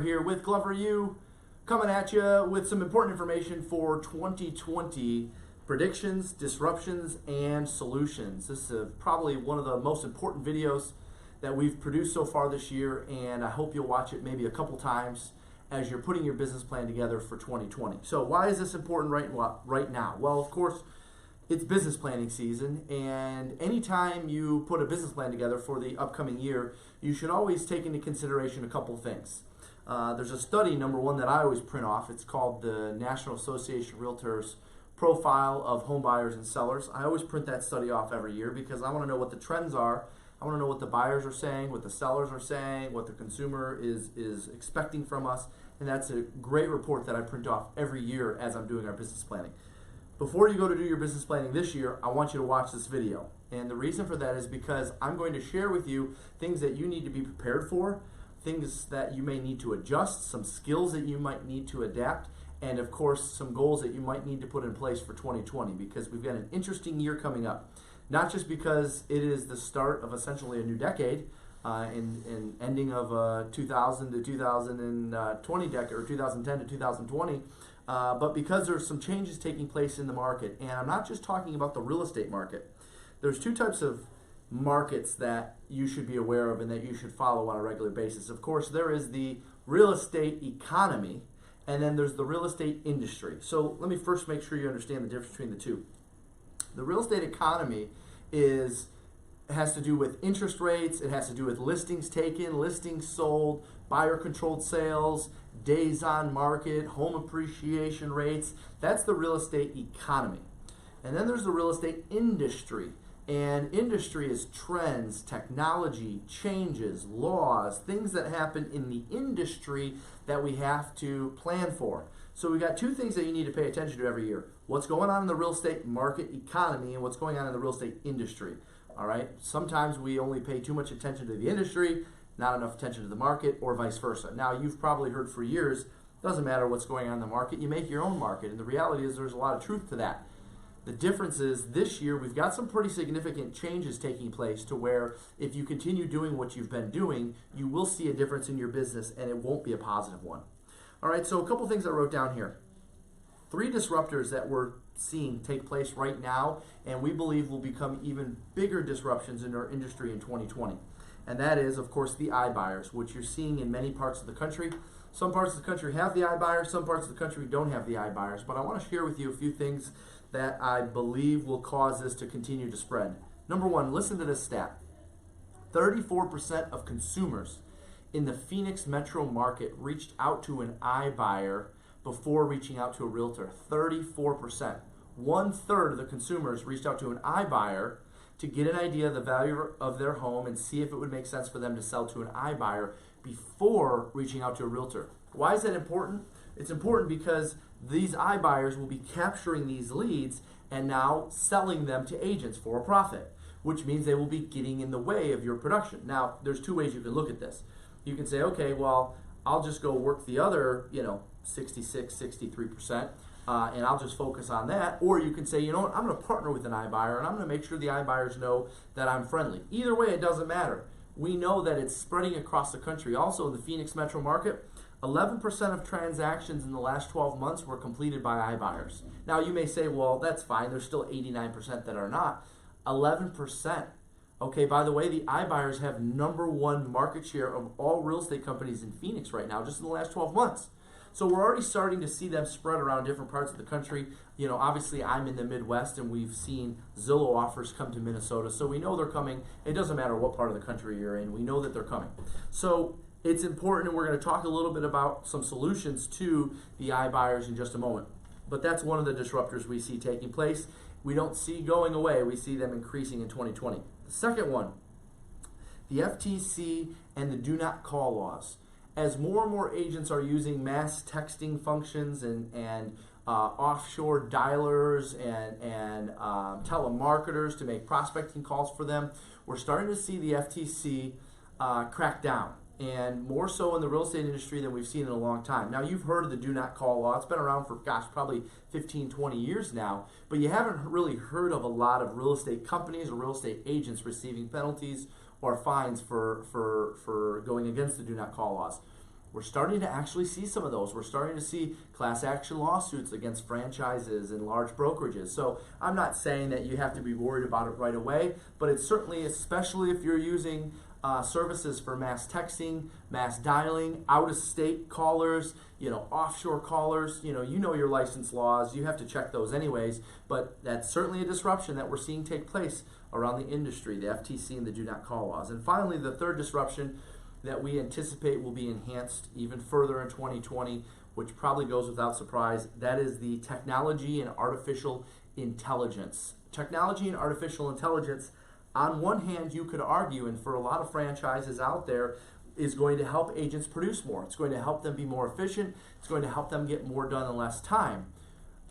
Here with Glover U, coming at you with some important information for 2020 predictions, disruptions, and solutions. This is probably one of the most important videos that we've produced so far this year, and I hope you'll watch it maybe a couple times as you're putting your business plan together for 2020. So why is this important right now? Well, of course, it's business planning season, and anytime you put a business plan together for the upcoming year, you should always take into consideration a couple things. There's a study, number one, that I always print off. It's called the National Association of Realtors Profile of Home Buyers and Sellers. I always print that study off every year because I want to know what the trends are. I want to know what the buyers are saying, what the sellers are saying, what the consumer is expecting from us, and that's a great report that I print off every year as I'm doing our business planning. Before you go to do your business planning this year, I want you to watch this video. And the reason for that is because I'm going to share with you things that you need to be prepared for, things that you may need to adjust, some skills that you might need to adapt, and of course some goals that you might need to put in place for 2020, because we've got an interesting year coming up. Not just because it is the start of essentially a new decade, and ending of 2000 to 2020 decade, or 2010 to 2020, but because there's some changes taking place in the market. And I'm not just talking about the real estate market. There's two types of markets that you should be aware of and that you should follow on a regular basis. Of course, there is the real estate economy, and then there's the real estate industry. So let me first make sure you understand the difference between the two. The real estate economy has to do with interest rates, it has to do with listings taken, listings sold, buyer-controlled sales, days on market, home appreciation rates. That's the real estate economy. And then there's the real estate industry. And industry is trends, technology, changes, laws, things that happen in the industry that we have to plan for. So we got two things that you need to pay attention to every year. What's going on in the real estate market economy and what's going on in the real estate industry. All right? Sometimes we only pay too much attention to the industry, not enough attention to the market, or vice versa. Now, you've probably heard for years, doesn't matter what's going on in the market, you make your own market. And the reality is there's a lot of truth to that. The difference is this year we've got some pretty significant changes taking place to where if you continue doing what you've been doing, you will see a difference in your business, and it won't be a positive one. All right, so a couple things I wrote down here. 3 disruptors that we're seeing take place right now, and we believe will become even bigger disruptions in our industry in 2020. And that is, of course, the iBuyers, which you're seeing in many parts of the country. Some parts of the country have the iBuyers, some parts of the country don't have the iBuyers. But I want to share with you a few things that I believe will cause this to continue to spread. Number one, listen to this stat. 34% of consumers in the Phoenix metro market reached out to an iBuyer before reaching out to a realtor. 34%. 1/3 of the consumers reached out to an iBuyer to get an idea of the value of their home and see if it would make sense for them to sell to an iBuyer before reaching out to a realtor. Why is that important? It's important because these iBuyers will be capturing these leads and now selling them to agents for a profit, which means they will be getting in the way of your production. Now, there's 2 ways you can look at this. You can say, okay, well, I'll just go work the other, 66, 63%, and I'll just focus on that. Or you can say, you know what, I'm going to partner with an iBuyer, and I'm going to make sure the iBuyers know that I'm friendly. Either way, it doesn't matter. We know that it's spreading across the country. Also, in the Phoenix metro market, 11% of transactions in the last 12 months were completed by iBuyers. Now, you may say, well, that's fine. There's still 89% that are not. 11%. Okay, by the way, the iBuyers have #1 market share of all real estate companies in Phoenix right now, just in the last 12 months. So we're already starting to see them spread around different parts of the country. Obviously I'm in the Midwest, and we've seen Zillow offers come to Minnesota. So we know they're coming. It doesn't matter what part of the country you're in. We know that they're coming. So it's important, and we're going to talk a little bit about some solutions to the iBuyers in just a moment. But that's one of the disruptors we see taking place. We don't see going away. We see them increasing in 2020. The second one, the FTC and the do not call laws. As more and more agents are using mass texting functions and offshore dialers and telemarketers to make prospecting calls for them, we're starting to see the FTC crack down, and more so in the real estate industry than we've seen in a long time. Now, you've heard of the do not call law. It's been around for, probably 15, 20 years now, but you haven't really heard of a lot of real estate companies or real estate agents receiving penalties or fines for going against the do not call laws. We're starting to actually see some of those. We're starting to see class action lawsuits against franchises and large brokerages. So I'm not saying that you have to be worried about it right away, but it's certainly, especially if you're using services for mass texting, mass dialing, out-of-state callers, offshore callers, you know your license laws, you have to check those anyways, but that's certainly a disruption that we're seeing take place around the industry, the FTC and the do not call laws. And finally, the third disruption that we anticipate will be enhanced even further in 2020, which probably goes without surprise, that is the technology and artificial intelligence. Technology and artificial intelligence, on one hand, you could argue, and for a lot of franchises out there, is going to help agents produce more. It's going to help them be more efficient. It's going to help them get more done in less time.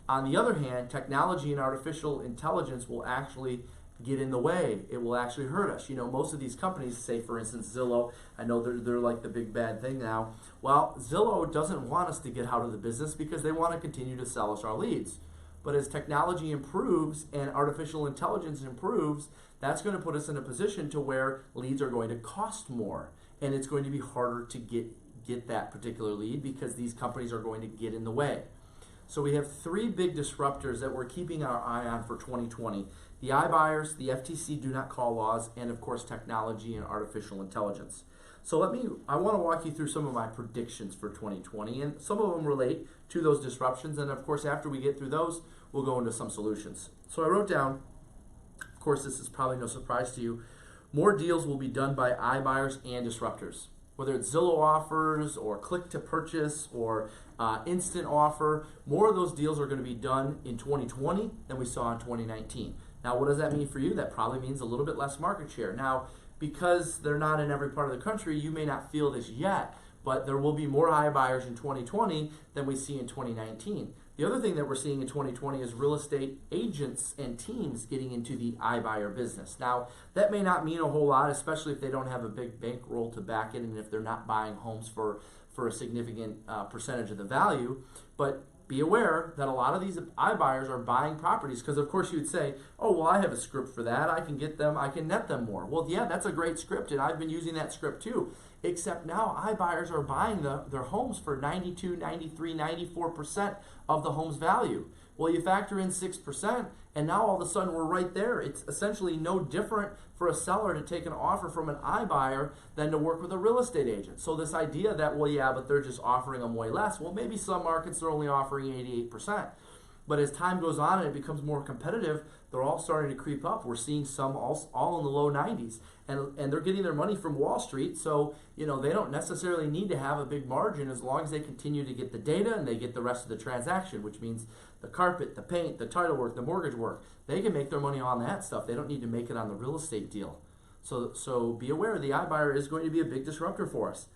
On the other hand, technology and artificial intelligence will actually get in the way. It will actually hurt us. Most of these companies, say for instance Zillow, I know they're like the big bad thing now. Well, Zillow doesn't want us to get out of the business because they want to continue to sell us our leads. But as technology improves and artificial intelligence improves, that's going to put us in a position to where leads are going to cost more. And it's going to be harder to get that particular lead because these companies are going to get in the way. So we have three big disruptors that we're keeping our eye on for 2020. The iBuyers, the FTC do not call laws, and of course technology and artificial intelligence. So I want to walk you through some of my predictions for 2020, and some of them relate to those disruptions, and of course after we get through those, we'll go into some solutions. So I wrote down, of course this is probably no surprise to you, more deals will be done by iBuyers and disruptors. Whether it's Zillow offers or click to purchase or instant offer, more of those deals are going to be done in 2020 than we saw in 2019. Now, what does that mean for you? That probably means a little bit less market share. Now, because they're not in every part of the country, you may not feel this yet, but there will be more iBuyers in 2020 than we see in 2019. The other thing that we're seeing in 2020 is real estate agents and teams getting into the iBuyer business. Now, that may not mean a whole lot, especially if they don't have a big bankroll to back it and if they're not buying homes for a significant percentage of the value, but be aware that a lot of these iBuyers are buying properties because, of course, you would say, oh, well, I have a script for that. I can get them, I can net them more. Well, yeah, that's a great script, and I've been using that script too, except now iBuyers are buying their homes for 92, 93, 94% of the home's value. Well, you factor in 6%, and now all of a sudden we're right there. It's essentially no different for a seller to take an offer from an iBuyer than to work with a real estate agent. So this idea that, well, yeah, but they're just offering them way less. Well, maybe some markets are only offering 88%. But as time goes on and it becomes more competitive, they're all starting to creep up. We're seeing some all in the low 90s. And they're getting their money from Wall Street, so they don't necessarily need to have a big margin as long as they continue to get the data and they get the rest of the transaction, which means the carpet, the paint, the title work, the mortgage work. They can make their money on that stuff. They don't need to make it on the real estate deal. So be aware the iBuyer is going to be a big disruptor for us.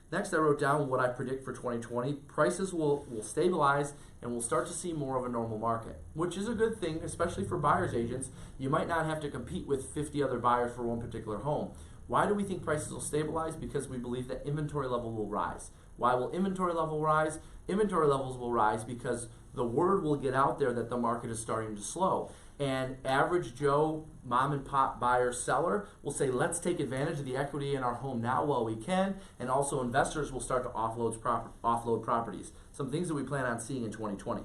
Next, I wrote down what I predict for 2020. Prices will stabilize and we'll start to see more of a normal market, which is a good thing, especially for buyer's agents. You might not have to compete with 50 other buyers for one particular home. Why do we think prices will stabilize? Because we believe that inventory level will rise. Why will inventory level rise? Inventory levels will rise because the word will get out there that the market is starting to slow. And average Joe, mom and pop buyer, seller will say, let's take advantage of the equity in our home now while we can. And also investors will start to offload properties. Some things that we plan on seeing in 2020.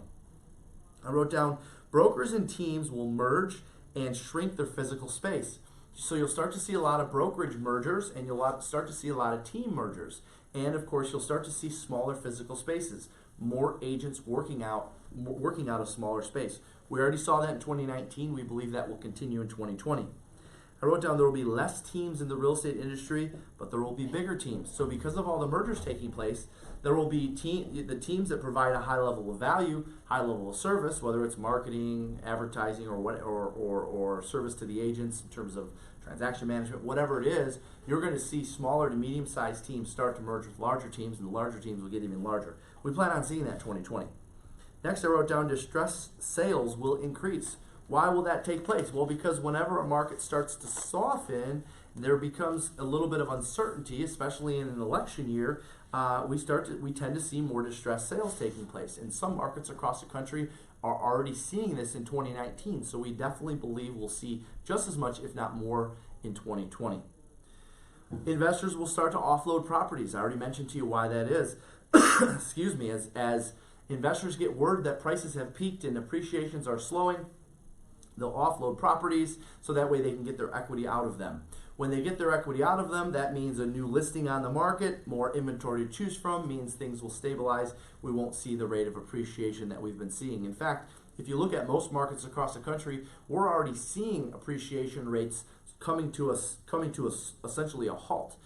I wrote down, brokers and teams will merge and shrink their physical space. So you'll start to see a lot of brokerage mergers and you'll start to see a lot of team mergers. And of course, you'll start to see smaller physical spaces. More agents working out of smaller space. We already saw that in 2019. We believe that will continue in 2020. I wrote down there will be less teams in the real estate industry, but there will be bigger teams. So because of all the mergers taking place, there will be the teams that provide a high level of value, high level of service, whether it's marketing, advertising, or service to the agents in terms of transaction management, whatever it is. You're going to see smaller to medium-sized teams start to merge with larger teams, and the larger teams will get even larger. We plan on seeing that in 2020. Next, I wrote down distressed sales will increase. Why will that take place? Well, because whenever a market starts to soften, there becomes a little bit of uncertainty, especially in an election year. We tend to see more distressed sales taking place. And some markets across the country are already seeing this in 2019. So we definitely believe we'll see just as much, if not more, in 2020. Investors will start to offload properties. I already mentioned to you why that is. Excuse me, as investors get word that prices have peaked and appreciations are slowing, they'll offload properties so that way they can get their equity out of them. When they get their equity out of them, that means a new listing on the market, more inventory to choose from, means things will stabilize. We won't see the rate of appreciation that we've been seeing. In fact, if you look at most markets across the country, we're already seeing appreciation rates coming to us essentially a halt.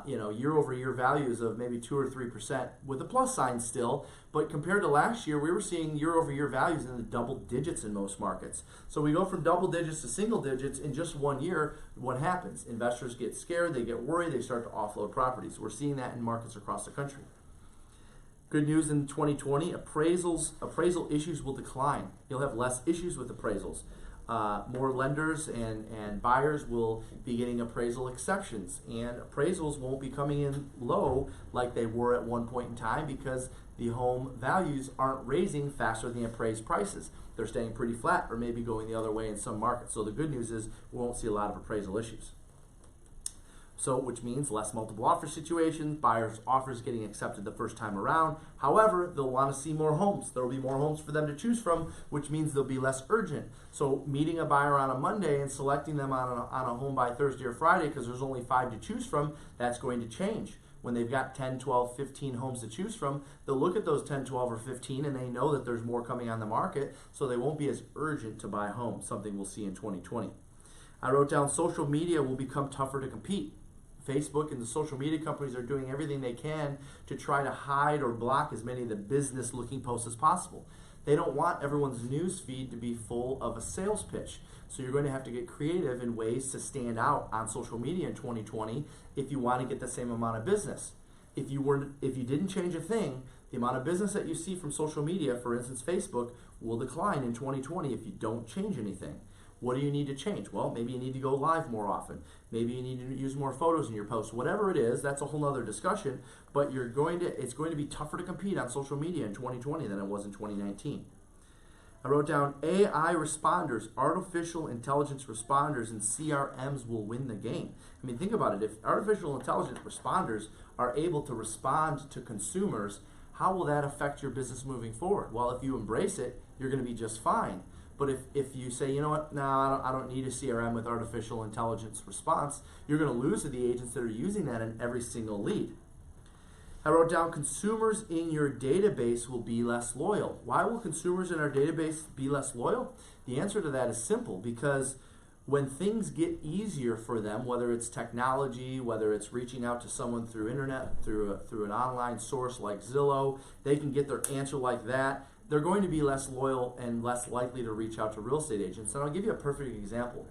Year-over-year values of maybe 2 or 3% with a plus sign still, but compared to last year, we were seeing year-over-year values in the double digits in most markets. So we go from double digits to single digits in just 1 year. What happens? Investors get scared, they get worried, they start to offload properties. We're seeing that in markets across the country. Good news in 2020, appraisal issues will decline. You'll have less issues with appraisals. More lenders and buyers will be getting appraisal exceptions, and appraisals won't be coming in low like they were at one point in time because the home values aren't raising faster than the appraised prices. They're staying pretty flat or maybe going the other way in some markets. So the good news is we won't see a lot of appraisal issues. So, which means less multiple offer situations, buyers' offers getting accepted the first time around. However, they'll want to see more homes. There will be more homes for them to choose from, which means they'll be less urgent. So meeting a buyer on a Monday and selecting them on a home by Thursday or Friday because there's only 5 to choose from, that's going to change. When they've got 10, 12, 15 homes to choose from, they'll look at those 10, 12, or 15 and they know that there's more coming on the market, so they won't be as urgent to buy a home, something we'll see in 2020. I wrote down social media will become tougher to compete. Facebook and the social media companies are doing everything they can to try to hide or block as many of the business looking posts as possible. They don't want everyone's news feed to be full of a sales pitch. So you're going to have to get creative in ways to stand out on social media in 2020 if you want to get the same amount of business. If you didn't change a thing, the amount of business that you see from social media, for instance Facebook, will decline in 2020 if you don't change anything. What do you need to change? Well, maybe you need to go live more often. Maybe you need to use more photos in your posts. Whatever it is, that's a whole other discussion, but it's going to be tougher to compete on social media in 2020 than it was in 2019. I wrote down AI responders, artificial intelligence responders, and CRMs will win the game. I mean, think about it. If artificial intelligence responders are able to respond to consumers, how will that affect your business moving forward? Well, if you embrace it, you're going to be just fine. But if you say, you know what, no, I don't need a CRM with artificial intelligence response, you're going to lose to the agents that are using that in every single lead. I wrote down consumers in your database will be less loyal. Why will consumers in our database be less loyal? The answer to that is simple, because when things get easier for them, whether it's technology, whether it's reaching out to someone through internet, through an online source like Zillow, they can get their answer like that. They're going to be less loyal and less likely to reach out to real estate agents. And I'll give you a perfect example.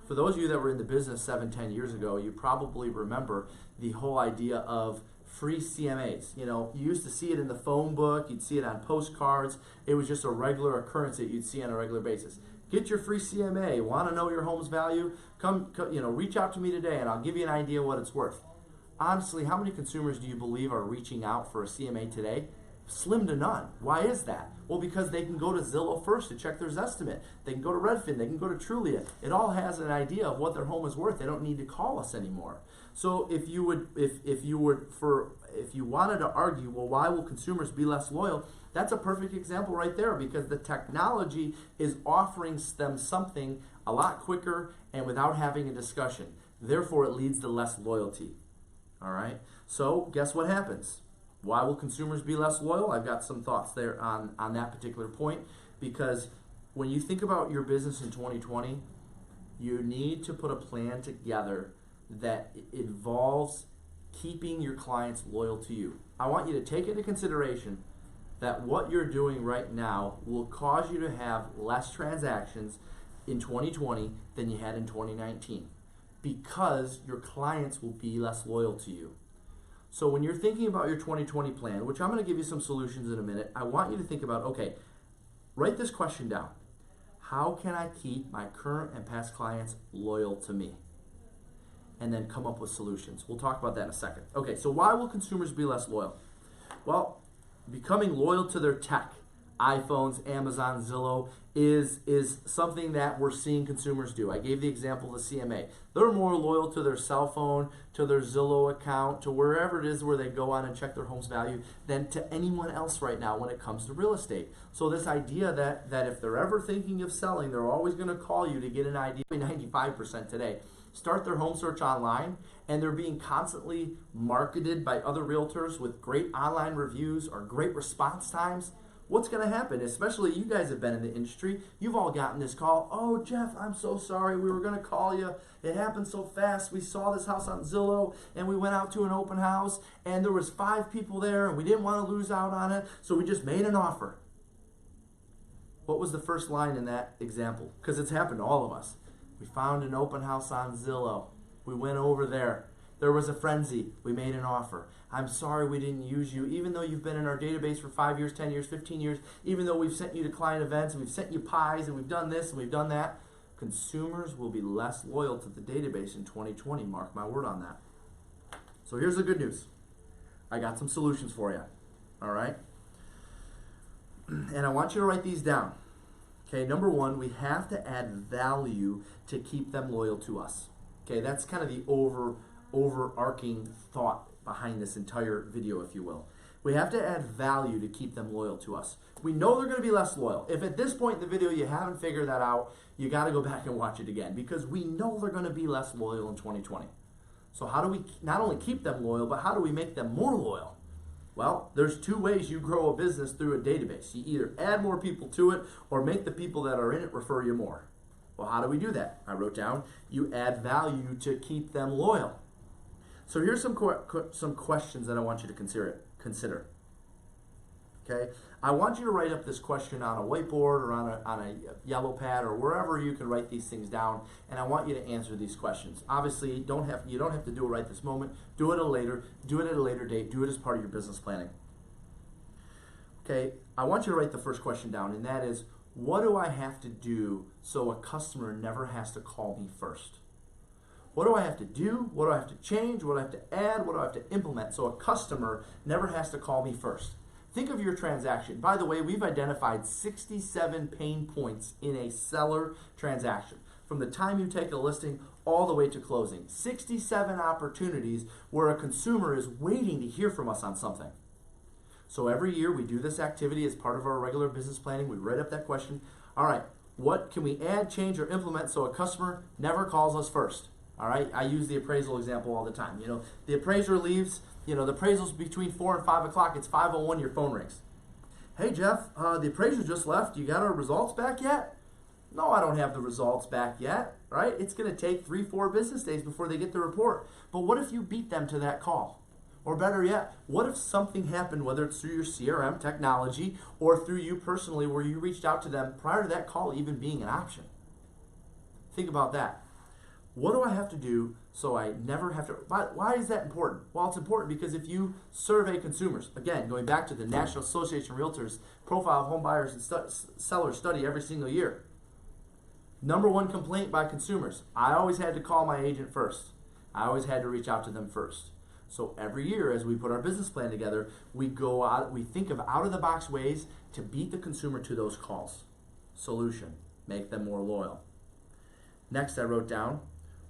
For those of you that were in the business 7, 10 years ago, you probably remember the whole idea of free CMAs. You know, you used to see it in the phone book, you'd see it on postcards. It was just a regular occurrence that you'd see on a regular basis. Get your free CMA. Want to know your home's value? Come, reach out to me today and I'll give you an idea what it's worth. Honestly, how many consumers do you believe are reaching out for a CMA today? Slim to none. Why is that? Well, because they can go to Zillow first to check their estimate. They can go to Redfin. They can go to Trulia. It all has an idea of what their home is worth. They don't need to call us anymore. So if you wanted to argue, well, why will consumers be less loyal? That's a perfect example right there, because the technology is offering them something a lot quicker and without having a discussion. Therefore, it leads to less loyalty. All right. So guess what happens? Why will consumers be less loyal? I've got some thoughts there on that particular point, because when you think about your business in 2020, you need to put a plan together that involves keeping your clients loyal to you. I want you to take into consideration that what you're doing right now will cause you to have less transactions in 2020 than you had in 2019, because your clients will be less loyal to you. So when you're thinking about your 2020 plan, which I'm going to give you some solutions in a minute, I want you to think about, okay, write this question down. How can I keep my current and past clients loyal to me? And then come up with solutions. We'll talk about that in a second. Okay, so why will consumers be less loyal? Well, becoming loyal to their tech, iPhones, Amazon, Zillow is something that we're seeing consumers do. I gave the example of the CMA. They're more loyal to their cell phone, to their Zillow account, to wherever it is where they go on and check their home's value than to anyone else right now when it comes to real estate. So this idea that if they're ever thinking of selling, they're always going to call you to get an idea. 95% today start their home search online, and they're being constantly marketed by other realtors with great online reviews or great response times. What's going to happen? Especially you guys have been in the industry. You've all gotten this call. Oh, Jeff, I'm so sorry. We were going to call you. It happened so fast. We saw this house on Zillow, and we went out to an open house, and there was 5 people there, and we didn't want to lose out on it, so we just made an offer. What was the first line in that example? Because it's happened to all of us. We found an open house on Zillow. We went over there. There was a frenzy. We made an offer. I'm sorry we didn't use you, even though you've been in our database for 5 years, 10 years, 15 years, even though we've sent you to client events, and we've sent you pies, and we've done this, and we've done that. Consumers will be less loyal to the database in 2020. Mark my word on that. So here's the good news. I got some solutions for you. All right? And I want you to write these down. Okay, number 1, we have to add value to keep them loyal to us. Okay, that's kind of the overarching thought behind this entire video, if you will. We have to add value to keep them loyal to us. We know they're going to be less loyal. If at this point in the video you haven't figured that out, you got to go back and watch it again, because we know they're going to be less loyal in 2020. So how do we not only keep them loyal, but how do we make them more loyal? Well, there's 2 ways you grow a business through a database. You either add more people to it or make the people that are in it refer you more. Well, how do we do that? I wrote down, you add value to keep them loyal. So here's some questions that I want you to consider. Okay? I want you to write up this question on a whiteboard or on a yellow pad or wherever you can write these things down, and I want you to answer these questions. Obviously, you don't have to do it right this moment. Do it at a later date. Do it as part of your business planning. Okay? I want you to write the first question down, and that is, what do I have to do so a customer never has to call me first? What do I have to do? What do I have to change? What do I have to add? What do I have to implement so a customer never has to call me first? Think of your transaction. By the way, we've identified 67 pain points in a seller transaction. From the time you take a listing all the way to closing. 67 opportunities where a consumer is waiting to hear from us on something. So every year we do this activity as part of our regular business planning. We write up that question. All right, what can we add, change, or implement so a customer never calls us first? All right, I use the appraisal example all the time. You know, the appraiser leaves, the appraisal's between 4 and 5 o'clock. It's 5:01, your phone rings. Hey, Jeff, the appraiser just left. You got our results back yet? No, I don't have the results back yet, right? It's going to take 3-4 business days before they get the report. But what if you beat them to that call? Or better yet, what if something happened, whether it's through your CRM technology or through you personally, where you reached out to them prior to that call even being an option? Think about that. What do I have to do so I never have to? Why is that important? Well, it's important because if you survey consumers, again, going back to the National Association of Realtors Profile of Home Buyers and Sellers study every single year, number 1 complaint by consumers, I always had to call my agent first. I always had to reach out to them first. So every year as we put our business plan together, we think of out-of-the-box ways to beat the consumer to those calls. Solution, make them more loyal. Next, I wrote down,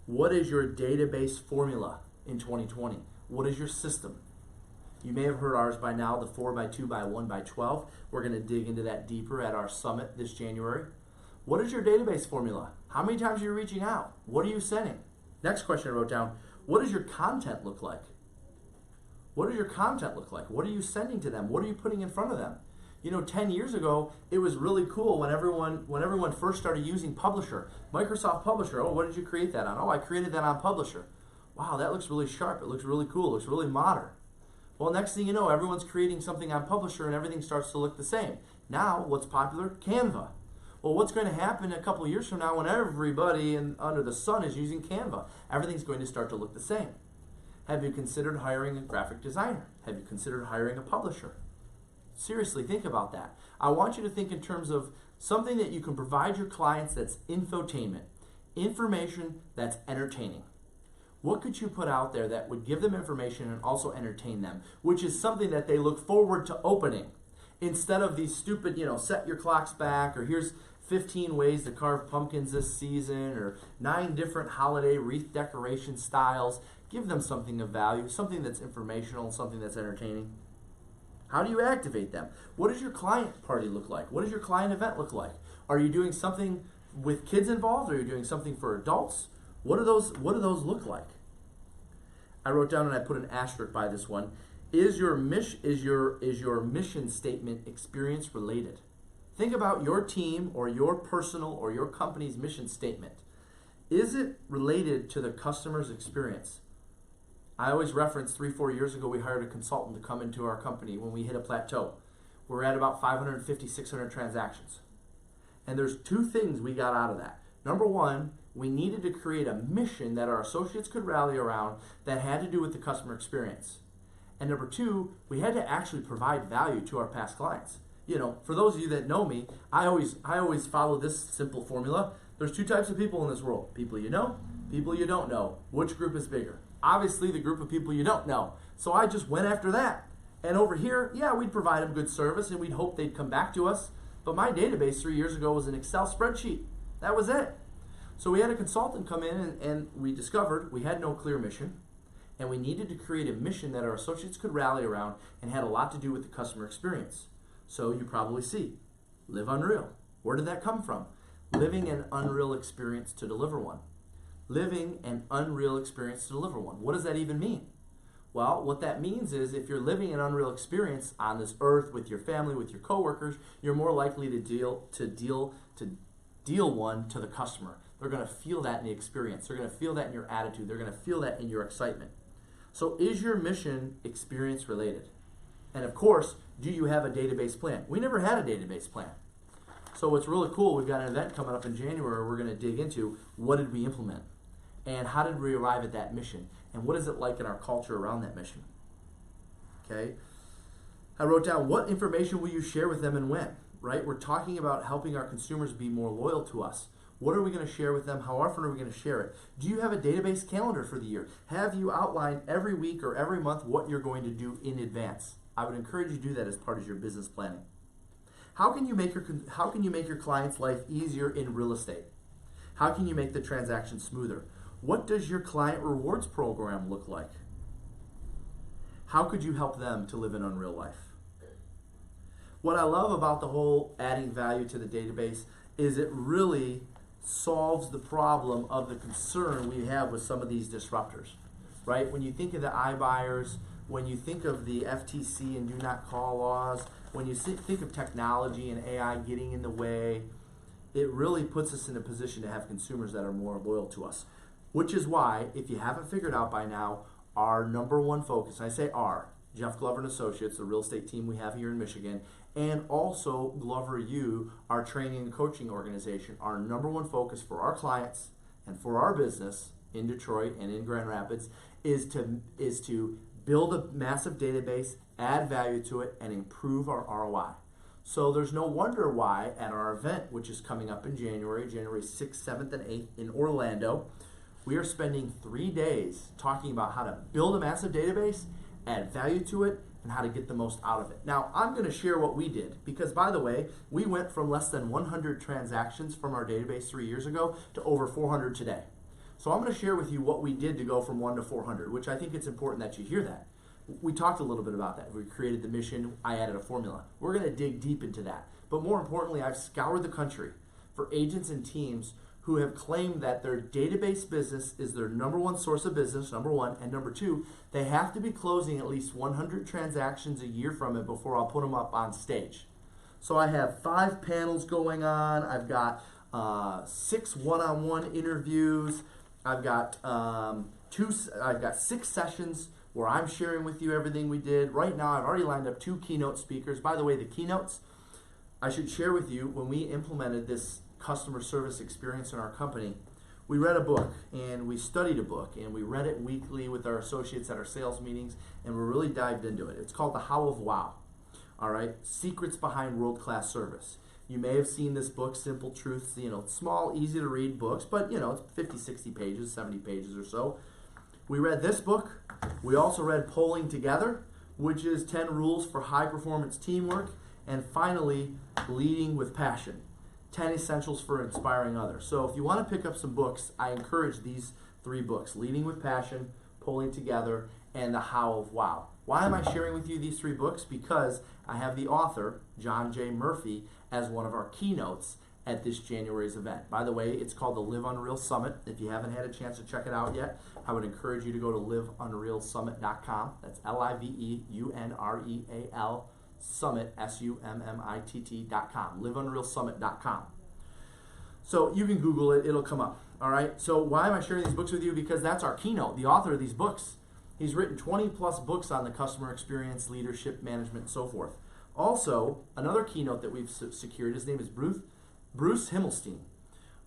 what is your database formula in 2020? What is your system? You may have heard ours by now, the 4x2x1x12. We're going to dig into that deeper at our summit this January. What is your database formula? How many times are you reaching out? What are you sending? Next question I wrote down, what does your content look like? What does your content look like? What are you sending to them? What are you putting in front of them? 10 years ago, it was really cool when everyone first started using Publisher. Microsoft Publisher, oh, what did you create that on? Oh, I created that on Publisher. Wow, that looks really sharp. It looks really cool. It looks really modern. Well, next thing you know, everyone's creating something on Publisher and everything starts to look the same. Now, what's popular? Canva. Well, what's going to happen a couple of years from now when everybody under the sun is using Canva? Everything's going to start to look the same. Have you considered hiring a graphic designer? Have you considered hiring a publisher? Seriously, think about that. I want you to think in terms of something that you can provide your clients that's infotainment, information that's entertaining. What could you put out there that would give them information and also entertain them, which is something that they look forward to opening? Instead of these stupid, set your clocks back, or here's 15 ways to carve pumpkins this season, or 9 different holiday wreath decoration styles, give them something of value, something that's informational, something that's entertaining. How do you activate them? What does your client party look like? What does your client event look like? Are you doing something with kids involved? Are you doing something for adults? What do those look like? I wrote down and I put an asterisk by this one. Is your mission statement experience related? Think about your team or your personal or your company's mission statement. Is it related to the customer's experience? I always reference 3-4 years ago we hired a consultant to come into our company when we hit a plateau. We're at about 550, 600 transactions. And there's 2 things we got out of that. Number one, we needed to create a mission that our associates could rally around that had to do with the customer experience. And number 2, we had to actually provide value to our past clients. For those of you that know me, I always follow this simple formula. There's 2 types of people in this world. People you know, people you don't know. Which group is bigger? Obviously the group of people you don't know. So I just went after that. And over here, yeah, we'd provide them good service and we'd hope they'd come back to us. But my database 3 years ago was an Excel spreadsheet. That was it. So we had a consultant come in and we discovered we had no clear mission. And we needed to create a mission that our associates could rally around and had a lot to do with the customer experience. So you probably see, live unreal. Where did that come from? Living an unreal experience to deliver one. Living an unreal experience to deliver one. What does that even mean? Well, what that means is if you're living an unreal experience on this earth with your family, with your coworkers, you're more likely to deal one to the customer. They're going to feel that in the experience. They're going to feel that in your attitude. They're going to feel that in your excitement. So is your mission experience related? And of course, do you have a database plan? We never had a database plan. So what's really cool, we've got an event coming up in January. We're going to dig into what did we implement? And how did we arrive at that mission? And what is it like in our culture around that mission? Okay. I wrote down, what information will you share with them and when? Right? We're talking about helping our consumers be more loyal to us. What are we going to share with them? How often are we going to share it? Do you have a database calendar for the year? Have you outlined every week or every month what you're going to do in advance? I would encourage you to do that as part of your business planning. How can you make your client's life easier in real estate? How can you make the transaction smoother? What does your client rewards program look like? How could you help them to live an unreal life? What I love about the whole adding value to the database is it really solves the problem of the concern we have with some of these disruptors, right? When you think of the iBuyers, when you think of the FTC and do not call laws, when you think of technology and AI getting in the way, it really puts us in a position to have consumers that are more loyal to us. Which is why, if you haven't figured out by now, our number one focus, and I say our, Jeff Glover and Associates, the real estate team we have here in Michigan, and also Glover U, our training and coaching organization, our number one focus for our clients and for our business in Detroit and in Grand Rapids is to build a massive database, add value to it, and improve our ROI. So there's no wonder why at our event, which is coming up in January 6th, 7th, and 8th in Orlando, we are spending 3 days talking about how to build a massive database, add value to it, and how to get the most out of it. Now, I'm going to share what we did because, by the way, we went from less than 100 transactions from our database 3 years ago to over 400 today. So I'm going to share with you what we did to go from 1 to 400, which I think it's important that you hear that. We talked a little bit about that. We created the mission. I added a formula. We're going to dig deep into that. But more importantly, I've scoured the country for agents and teams who have claimed that their database business is their number one source of business, number one, and number two, they have to be closing at least 100 transactions a year from it before I'll put them up on stage. So I have 5 panels going on. I've got 6 one-on-one interviews. I've got 6 sessions where I'm sharing with you everything we did. Right now, I've already lined up 2 keynote speakers. By the way, the keynotes, I should share with you, when we implemented this customer service experience in our company, we read a book and we studied a book and we read it weekly with our associates at our sales meetings and we really dived into it. It's called The How of Wow. All right, Secrets Behind World-Class Service. You may have seen this book, Simple Truths, small, easy to read books, but it's 50, 60 pages, 70 pages or so. We read this book. We also read Polling Together, which is 10 Rules for High Performance Teamwork. And finally, Leading with Passion, 10 Essentials for Inspiring Others. So if you want to pick up some books, I encourage these 3 books, Leading with Passion, Pulling Together, and The How of Wow. Why am I sharing with you these 3 books? Because I have the author, John J. Murphy, as one of our keynotes at this January's event. By the way, it's called the Live Unreal Summit. If you haven't had a chance to check it out yet, I would encourage you to go to liveunrealsummit.com. That's LIVEUNREAL Summit, SUMMITT.com, liveunrealsummit.com. So you can Google it, it'll come up. All right, so why am I sharing these books with you? Because that's our keynote, the author of these books. He's written 20 plus books on the customer experience, leadership, management, and so forth. Also, another keynote that we've secured, his name is Bruce Himmelstein.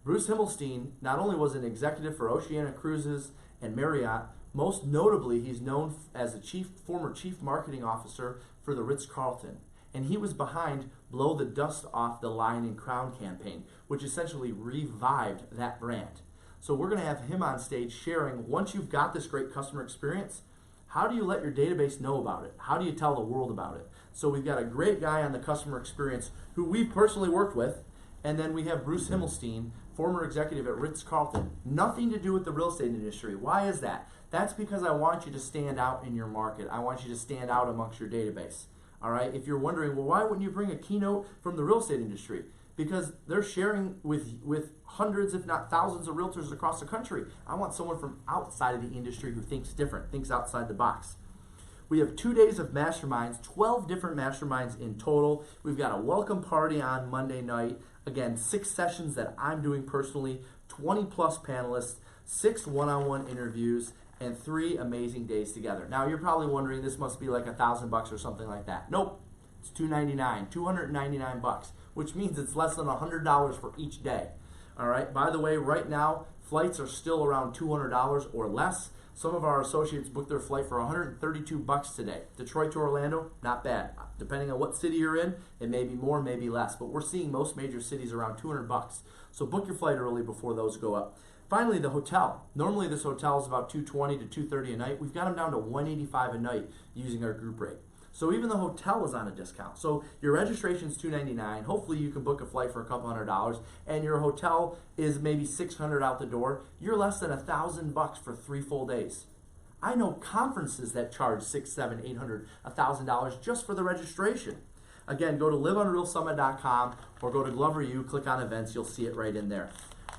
Bruce Himmelstein not only was an executive for Oceania Cruises and Marriott, most notably he's known as a former chief marketing officer for the Ritz-Carlton. And he was behind Blow the Dust Off the Lion and Crown campaign, which essentially revived that brand. So we're going to have him on stage sharing, once you've got this great customer experience, how do you let your database know about it? How do you tell the world about it? So we've got a great guy on the customer experience who we've personally worked with, and then we have Bruce Himmelstein, former executive at Ritz-Carlton. Nothing to do with the real estate industry. Why is that? That's because I want you to stand out in your market. I want you to stand out amongst your database. All right? If you're wondering, well, why wouldn't you bring a keynote from the real estate industry? Because they're sharing with hundreds, if not thousands, of realtors across the country. I want someone from outside of the industry who thinks different, thinks outside the box. We have 2 days of masterminds, 12 different masterminds in total. We've got a welcome party on Monday night. Again, 6 sessions that I'm doing personally, 20 plus panelists, 6 one-on-one interviews, and 3 amazing days together. Now you're probably wondering, this must be like $1,000 or something like that. Nope, it's $299, $299, which means it's less than $100 for each day. All right, by the way, right now, flights are still around $200 or less. Some of our associates booked their flight for $132 today. Detroit to Orlando, not bad. Depending on what city you're in, it may be more, maybe less. But we're seeing most major cities around $200. So book your flight early before those go up. Finally, the hotel. Normally this hotel is about $220 to $230 a night. We've got them down to $185 a night using our group rate. So even the hotel is on a discount. So your registration is $299. Hopefully you can book a flight for a couple $100, and your hotel is maybe $600 out the door. You're less than $1,000 for 3 full days. I know conferences that charge $600, $700, $800, $1,000 just for the registration. Again, go to liveunrealsummit.com or go to Glover U, click on events, you'll see it right in there.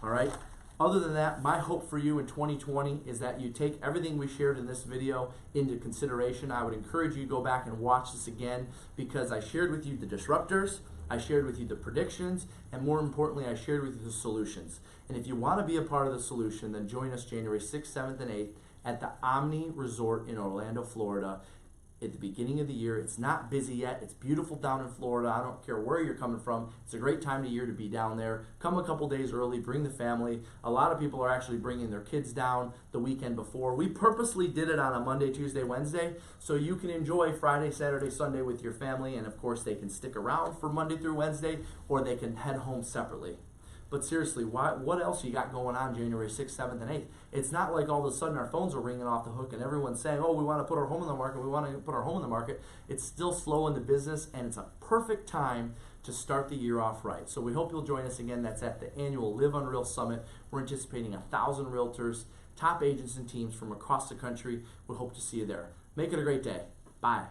All right. Other than that, my hope for you in 2020 is that you take everything we shared in this video into consideration. I would encourage you to go back and watch this again, because I shared with you the disruptors, I shared with you the predictions, and more importantly, I shared with you the solutions. And if you want to be a part of the solution, then join us January 6th, 7th, and 8th at the Omni Resort in Orlando, Florida. At the beginning of the year. It's not busy yet. It's beautiful down in Florida. I don't care where you're coming from. It's a great time of year to be down there. Come a couple days early. Bring the family. A lot of people are actually bringing their kids down the weekend before. We purposely did it on a Monday, Tuesday, Wednesday, so you can enjoy Friday, Saturday, Sunday with your family, and of course they can stick around for Monday through Wednesday, or they can head home separately. But seriously, what else you got going on January 6th, 7th, and 8th? It's not like all of a sudden our phones are ringing off the hook and everyone's saying, oh, we want to put our home in the market, we want to put our home in the market. It's still slow in the business, and it's a perfect time to start the year off right. So we hope you'll join us again. That's at the annual Live Unreal Summit. We're anticipating 1,000 realtors, top agents and teams from across the country. We hope to see you there. Make it a great day. Bye.